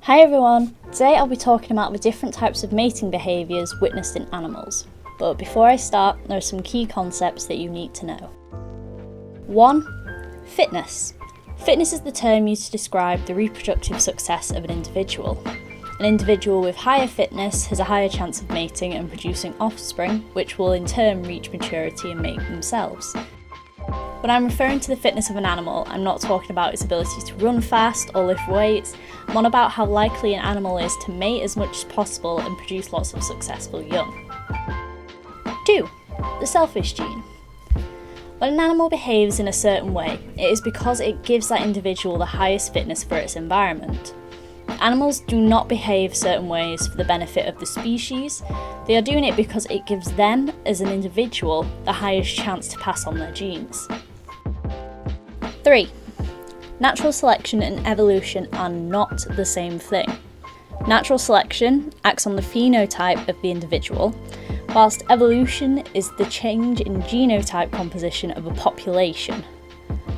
Hi everyone! Today I'll be talking about the different types of mating behaviours witnessed in animals. But before I start, there are some key concepts that you need to know. 1. Fitness. Fitness is the term used to describe the reproductive success of an individual. An individual with higher fitness has a higher chance of mating and producing offspring, which will in turn reach maturity and mate themselves. When I'm referring to the fitness of an animal, I'm not talking about its ability to run fast or lift weights. I'm on about how likely an animal is to mate as much as possible and produce lots of successful young. 2. The selfish gene. When an animal behaves in a certain way, it is because it gives that individual the highest fitness for its environment. Animals do not behave certain ways for the benefit of the species. They are doing it because it gives them, as an individual, the highest chance to pass on their genes. 3. Natural selection and evolution are not the same thing. Natural selection acts on the phenotype of the individual, whilst evolution is the change in genotype composition of a population.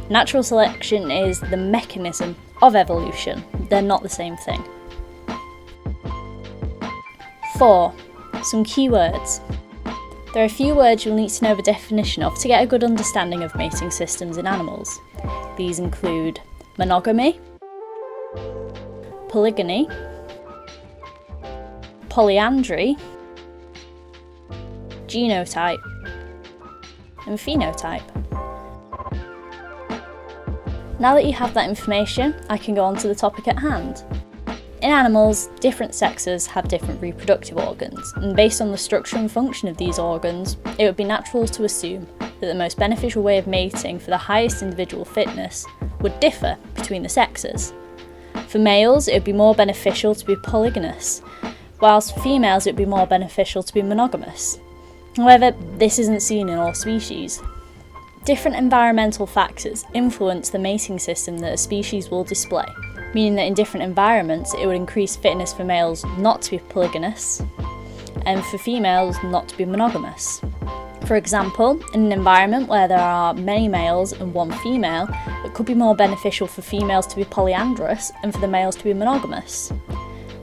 Natural selection is the mechanism of evolution. They're not the same thing. 4. Some key words. There are a few words you'll need to know the definition of to get a good understanding of mating systems in animals. These include monogamy, polygyny, polyandry, genotype, and phenotype. Now that you have that information, I can go on to the topic at hand. In animals, different sexes have different reproductive organs, and based on the structure and function of these organs, it would be natural to assume that the most beneficial way of mating for the highest individual fitness would differ between the sexes. For males, it would be more beneficial to be polygynous, whilst for females it would be more beneficial to be monogamous. However, this isn't seen in all species. Different environmental factors influence the mating system that a species will display, meaning that in different environments it would increase fitness for males not to be polygynous and for females not to be monogamous. For example, in an environment where there are many males and one female, it could be more beneficial for females to be polyandrous and for the males to be monogamous.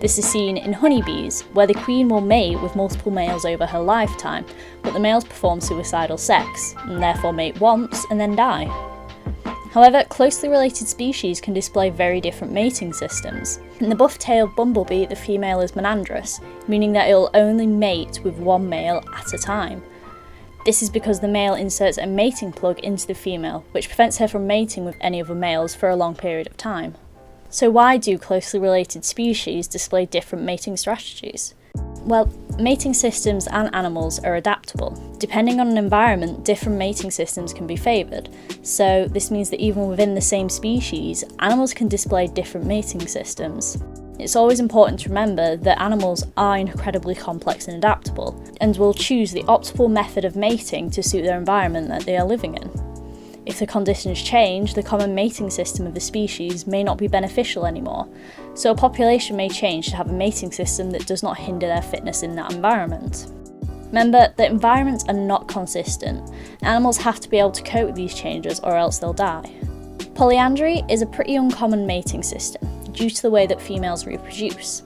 This is seen in honeybees, where the queen will mate with multiple males over her lifetime, but the males perform suicidal sex, and therefore mate once and then die. However, closely related species can display very different mating systems. In the buff-tailed bumblebee, the female is monandrous, meaning that it will only mate with one male at a time. This is because the male inserts a mating plug into the female, which prevents her from mating with any other males for a long period of time. So why do closely related species display different mating strategies? Well, mating systems and animals are adaptable. Depending on an environment, different mating systems can be favoured. So this means that even within the same species, animals can display different mating systems. It's always important to remember that animals are incredibly complex and adaptable, and will choose the optimal method of mating to suit their environment that they are living in. If the conditions change, the common mating system of the species may not be beneficial anymore, so a population may change to have a mating system that does not hinder their fitness in that environment. Remember that environments are not consistent. Animals have to be able to cope with these changes or else they'll die. Polyandry is a pretty uncommon mating system due to the way that females reproduce.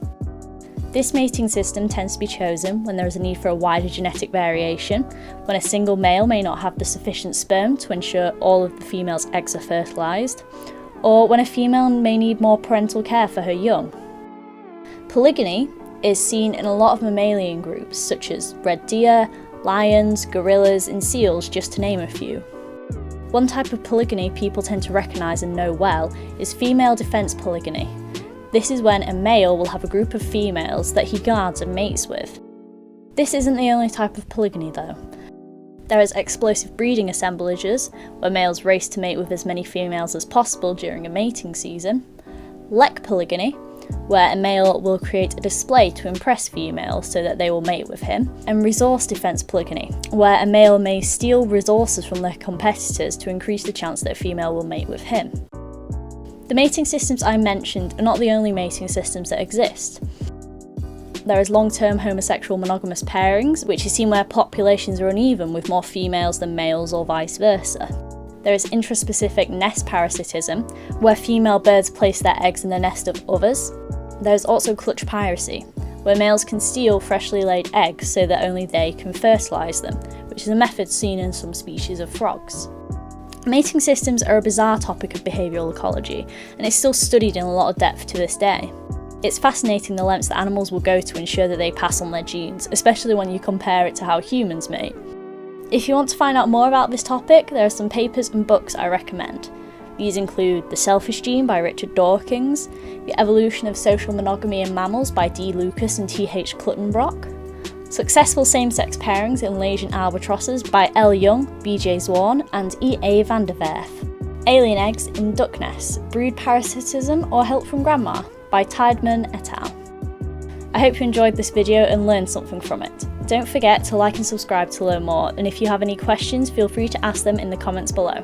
This mating system tends to be chosen when there is a need for a wider genetic variation, when a single male may not have the sufficient sperm to ensure all of the female's eggs are fertilised, or when a female may need more parental care for her young. Polygyny is seen in a lot of mammalian groups such as red deer, lions, gorillas and seals, just to name a few. One type of polygyny people tend to recognise and know well is female defence polygyny. This is when a male will have a group of females that he guards and mates with. This isn't the only type of polygyny though. There is explosive breeding assemblages, where males race to mate with as many females as possible during a mating season. Lek polygyny, where a male will create a display to impress females so that they will mate with him. And resource defence polygyny, where a male may steal resources from their competitors to increase the chance that a female will mate with him. The mating systems I mentioned are not the only mating systems that exist. There is long-term homosexual monogamous pairings, which is seen where populations are uneven with more females than males or vice versa. There is intraspecific nest parasitism, where female birds place their eggs in the nest of others. There's also clutch piracy, where males can steal freshly laid eggs so that only they can fertilise them, which is a method seen in some species of frogs. Mating systems are a bizarre topic of behavioural ecology, and it's still studied in a lot of depth to this day. It's fascinating the lengths that animals will go to ensure that they pass on their genes, especially when you compare it to how humans mate. If you want to find out more about this topic, there are some papers and books I recommend. These include The Selfish Gene by Richard Dawkins, The Evolution of Social Monogamy in Mammals by D. Lucas and T. H. Cluttenbrock, Successful Same-Sex Pairings in Malaysian Albatrosses by L. Young, B. J. Zwan and E. A. van der Werf, Alien Eggs in Duck Nests, Brood Parasitism or Help from Grandma by Tideman et al. I hope you enjoyed this video and learned something from it. Don't forget to like and subscribe to learn more, and if you have any questions, feel free to ask them in the comments below.